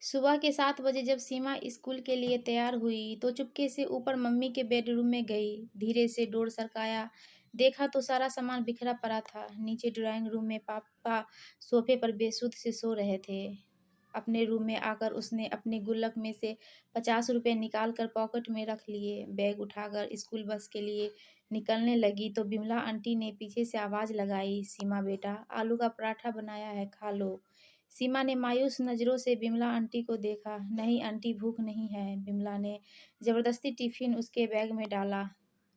सुबह के 7 बजे जब सीमा स्कूल के लिए तैयार हुई तो चुपके से ऊपर मम्मी के बेडरूम में गई। धीरे से डोर सरकाया, देखा तो सारा सामान बिखरा पड़ा था। नीचे ड्राइंग रूम में पापा सोफे पर बेसुध से सो रहे थे। अपने रूम में आकर उसने अपने गुल्लक में से 50 रुपए निकाल कर पॉकेट में रख लिए। बैग उठाकर स्कूल बस के लिए निकलने लगी तो बिमला आंटी ने पीछे से आवाज़ लगाई, सीमा बेटा, आलू का पराठा बनाया है, खा लो। सीमा ने मायूस नज़रों से बिमला आंटी को देखा। नहीं आंटी, भूख नहीं है। बिमला ने ज़बरदस्ती टिफ़िन उसके बैग में डाला।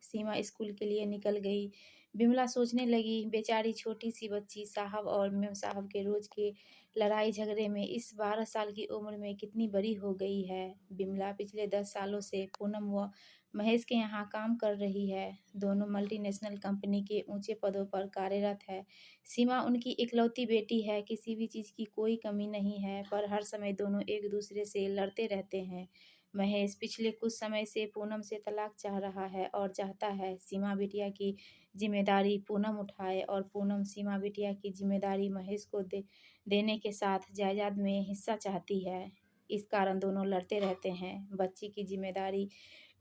सीमा स्कूल के लिए निकल गई। बिमला सोचने लगी, बेचारी छोटी सी बच्ची साहब और मेम साहब के रोज़ के लड़ाई झगड़े में इस 12 साल की उम्र में कितनी बड़ी हो गई है। बिमला पिछले 10 सालों से पूनम व महेश के यहाँ काम कर रही है। दोनों मल्टीनेशनल कंपनी के ऊंचे पदों पर कार्यरत है। सीमा उनकी इकलौती बेटी है, किसी भी चीज़ की कोई कमी नहीं है, पर हर समय दोनों एक दूसरे से लड़ते रहते हैं। महेश पिछले कुछ समय से पूनम से तलाक चाह रहा है और चाहता है सीमा बिटिया की जिम्मेदारी पूनम उठाए और पूनम सीमा बिटिया की जिम्मेदारी महेश को देने के साथ जायदाद में हिस्सा चाहती है। इस कारण दोनों लड़ते रहते हैं। बच्ची की जिम्मेदारी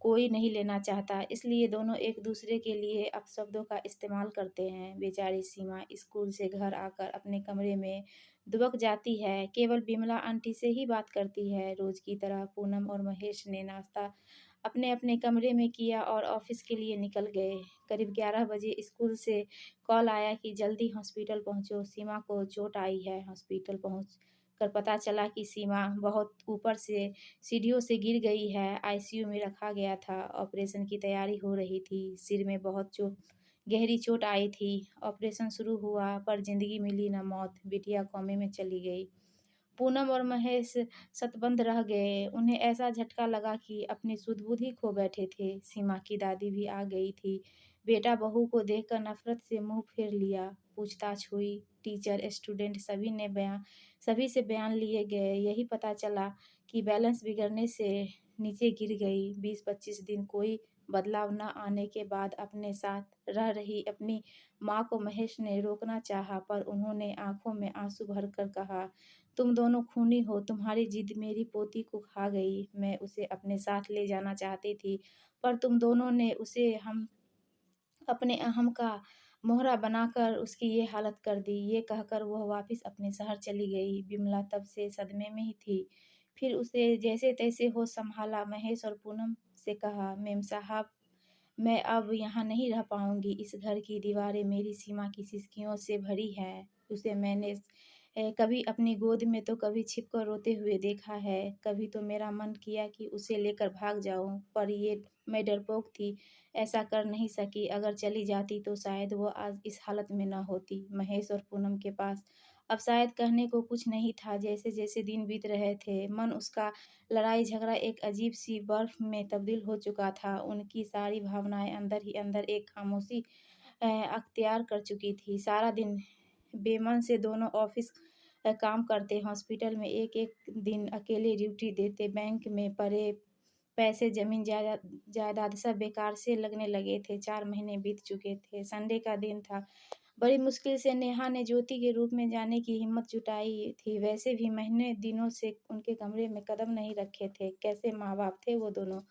कोई नहीं लेना चाहता, इसलिए दोनों एक दूसरे के लिए अपशब्दों का इस्तेमाल करते हैं। बेचारी सीमा स्कूल से घर आकर अपने कमरे में दुबक जाती है, केवल बिमला आंटी से ही बात करती है। रोज की तरह पूनम और महेश ने नाश्ता अपने अपने कमरे में किया और ऑफिस के लिए निकल गए। करीब 11 बजे स्कूल से कॉल आया कि जल्दी हॉस्पिटल पहुंचो, सीमा को चोट आई है। हॉस्पिटल पहुंच कर पता चला कि सीमा बहुत ऊपर से सीढ़ियों से गिर गई है। आईसीयू में रखा गया था। ऑपरेशन की तैयारी हो रही थी। सिर में बहुत गहरी चोट आई थी। ऑपरेशन शुरू हुआ पर जिंदगी मिली न मौत। बिटिया कोमे में चली गई। पूनम और महेश शतबंद रह गए। उन्हें ऐसा झटका लगा कि अपनी सुध-बुध ही खो बैठे थे। सीमा की दादी भी आ गई थी। बेटा बहू को देखकर नफरत से मुंह फेर लिया। पूछताछ हुई। टीचर, स्टूडेंट सभी से बयान लिए गए। यही पता चला कि बैलेंस बिगड़ने से नीचे गिर गई। 20-25 दिन कोई बदलाव न आने के बाद अपने साथ रह रही अपनी माँ को महेश ने रोकना चाहा, पर उन्होंने आंखों में आंसू भरकर कहा, तुम दोनों खूनी हो, तुम्हारी जिद मेरी पोती को खा गई। मैं उसे अपने साथ ले जाना चाहती थी, पर तुम दोनों ने उसे हम अपने अहम का मोहरा बनाकर उसकी ये हालत कर दी। ये कहकर वह वापस अपने शहर चली गई। बिमला तब से सदमे में ही थी। फिर उसे जैसे तैसे होश संभाला। महेश और पूनम से कहा, मेम साहब, मैं अब यहाँ नहीं रह पाऊंगी। इस घर की दीवारें मेरी सीमा की सिसकियों से भरी हैं। उसे मैंने कभी अपनी गोद में तो कभी छिपकर रोते हुए देखा है। कभी तो मेरा मन किया कि उसे लेकर भाग जाऊं, पर ये मैं डरपोक थी, ऐसा कर नहीं सकी। अगर चली जाती तो शायद वो आज इस हालत में न होती। महेश और पूनम के पास अब शायद कहने को कुछ नहीं था। जैसे जैसे दिन बीत रहे थे, मन उसका लड़ाई झगड़ा एक अजीब सी बर्फ में तब्दील हो चुका था। उनकी सारी भावनाएं अंदर ही अंदर एक खामोशी अख्तियार कर चुकी थी। सारा दिन बेमन से दोनों ऑफिस काम करते, हॉस्पिटल में एक एक दिन अकेले ड्यूटी देते, बैंक में पड़े पैसे, जमीन जायदाद सब बेकार से लगने लगे थे। 4 महीने बीत चुके थे। संडे का दिन था। बड़ी मुश्किल से नेहा ने ज्योति के रूप में जाने की हिम्मत जुटाई थी। वैसे भी महीने दिनों से उनके कमरे में कदम नहीं रखे थे। कैसे माँ बाप थे वो दोनों।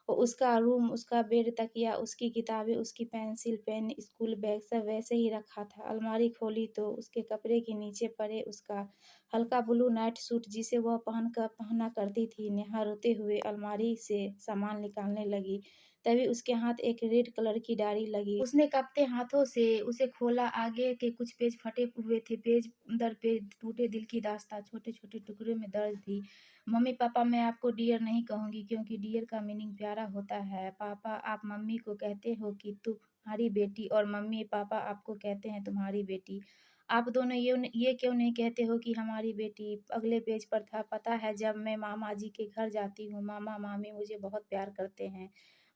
उसका रूम, उसका बेड, तकिया, उसकी किताबें, उसकी पेंसिल, पेन, स्कूल बैग सब वैसे ही रखा था। अलमारी खोली तो उसके कपड़े के नीचे पड़े उसका हल्का ब्लू नाइट सूट जिसे वह पहना करती थी। नेहा रोते हुए अलमारी से सामान निकालने लगी। तभी उसके हाथ एक रेड कलर की डायरी लगी। उसने कांपते हाथों से उसे खोला। आगे के कुछ पेज फटे हुए थे। पेज दर पेज टूटे दिल की दास्तां छोटे छोटे टुकड़ों में दर्ज थी। मम्मी पापा, मैं आपको डियर नहीं कहूँगी क्योंकि डियर का मीनिंग प्यारा होता है। पापा, आप मम्मी को कहते हो कि तुम्हारी बेटी, और मम्मी पापा आपको कहते हैं तुम्हारी बेटी। आप दोनों ये क्यों नहीं कहते हो कि हमारी बेटी। अगले पेज पर था, पता है जब मैं मामा जी के घर जाती हूँ, मामा मामी मुझे बहुत प्यार करते हैं।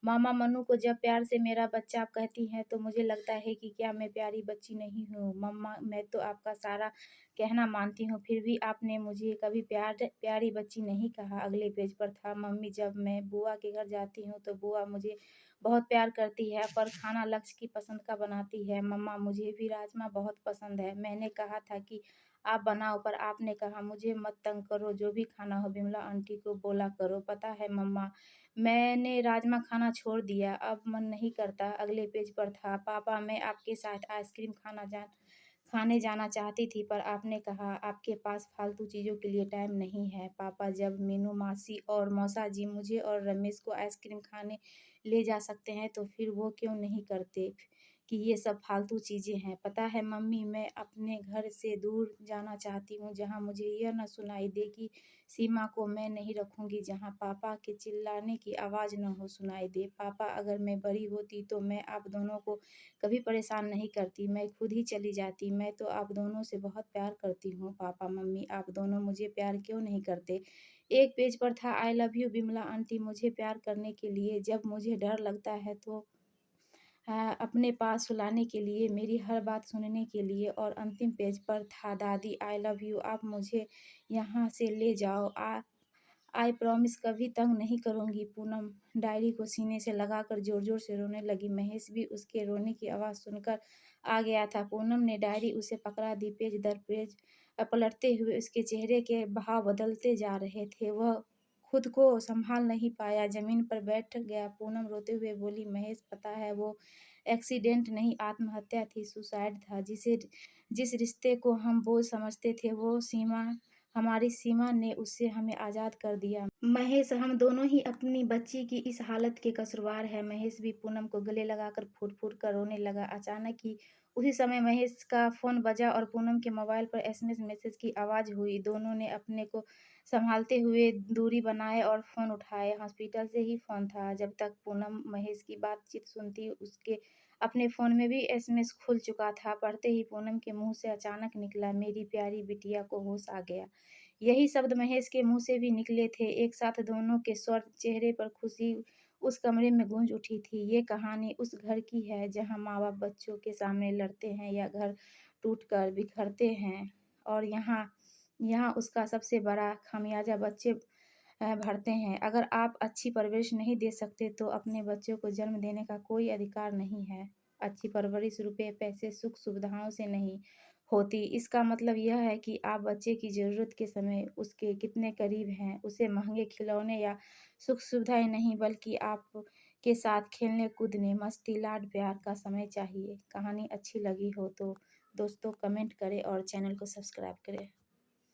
मामा मन्नू को जब प्यार से मेरा बच्चा आप कहती हैं तो मुझे लगता है कि क्या मैं प्यारी बच्ची नहीं हूँ। मम्मा, मैं तो आपका सारा कहना मानती हूँ, फिर भी आपने मुझे कभी प्यारी बच्ची नहीं कहा। अगले पेज पर था, मम्मी जब मैं बुआ के घर जाती हूँ तो बुआ मुझे बहुत प्यार करती है, पर खाना लक्ष्य की पसंद का बनाती है। मम्मा, मुझे भी राजमा बहुत पसंद है। मैंने कहा था कि आप बनाओ, पर आपने कहा मुझे मत तंग करो, जो भी खाना हो विमला आंटी को बोला करो। पता है मम्मा, मैंने राजमा खाना छोड़ दिया, अब मन नहीं करता। अगले पेज पर था, पापा मैं आपके साथ आइसक्रीम खाने जाना चाहती थी, पर आपने कहा आपके पास फालतू चीज़ों के लिए टाइम नहीं है। पापा, जब मीनू मासी और मौसा जी मुझे और रमेश को आइसक्रीम खाने ले जा सकते हैं तो फिर वो क्यों नहीं करते कि ये सब फालतू चीज़ें हैं। पता है मम्मी, मैं अपने घर से दूर जाना चाहती हूँ, जहाँ मुझे यह न सुनाई दे कि सीमा को मैं नहीं रखूँगी, जहाँ पापा के चिल्लाने की आवाज़ न हो सुनाई दे। पापा, अगर मैं बड़ी होती तो मैं आप दोनों को कभी परेशान नहीं करती, मैं खुद ही चली जाती। मैं तो आप दोनों से बहुत प्यार करती हूँ। पापा मम्मी, आप दोनों मुझे प्यार क्यों नहीं करते? एक पेज पर था, I love you Vimla aunty, मुझे प्यार करने के लिए, जब मुझे डर लगता है तो अपने पास सुलाने के लिए, मेरी हर बात सुनने के लिए। और अंतिम पेज पर था, दादी आई लव यू, आप मुझे यहाँ से ले जाओ, आई प्रॉमिस कभी तंग नहीं करूँगी। पूनम डायरी को सीने से लगाकर ज़ोर-ज़ोर से रोने लगी। महेश भी उसके रोने की आवाज़ सुनकर आ गया था। पूनम ने डायरी उसे पकड़ा दी। पेज दर पेज पलटते हुए उसके चेहरे के भाव बदलते जा रहे थे। वह खुद को सँभाल नहीं पाया, ज़मीन पर बैठ गया। पूनम रोते हुए बोली, महेश पता है वो एक्सीडेंट नहीं, आत्महत्या थी, सुसाइड था। जिस रिश्ते को हम बोझ समझते थे, वो हमारी सीमा ने उससे हमें आज़ाद कर दिया। महेश, हम दोनों ही अपनी बच्ची की इस हालत के कसूरवार हैं। महेश भी पूनम को गले लगाकर फूट-फूट कर रोने लगा। अचानक ही उसी समय महेश का फ़ोन बजा और पूनम के मोबाइल पर एसएमएस मैसेज की आवाज़ हुई। दोनों ने अपने को सँभालते हुए दूरी बनाए और फ़ोन उठाए। हॉस्पिटल से ही फ़ोन था। जब तक पूनम महेश की बातचीत सुनती, उसके अपने फ़ोन में भी एसएमएस खुल चुका था। पढ़ते ही पूनम के मुँह से अचानक निकला, मेरी प्यारी बिटिया को होश आ गया। यही शब्द महेश के मुँह से भी निकले थे। एक साथ दोनों के स्वर, चेहरे पर खुशी उस कमरे में गूंज उठी थी। ये कहानी उस घर की है जहाँ माँ-बाप बच्चों के सामने लड़ते हैं या घर टूटकर बिखरते हैं, और यहाँ यहाँ उसका सबसे बड़ा खामियाजा बच्चे भरते हैं। अगर आप अच्छी परवरिश नहीं दे सकते तो अपने बच्चों को जन्म देने का कोई अधिकार नहीं है। अच्छी परवरिश रुपए, पैसे, सुख-सुविधाओं से नहीं होती। इसका मतलब यह है कि आप बच्चे की ज़रूरत के समय उसके कितने करीब हैं। उसे महँगे खिलौने या सुख-सुविधाएँ नहीं, बल्कि आपके साथ खेलने, कूदने, मस्ती, लाड प्यार का समय चाहिए। कहानी अच्छी लगी हो तो दोस्तों कमेंट करें और चैनल को सब्सक्राइब करें।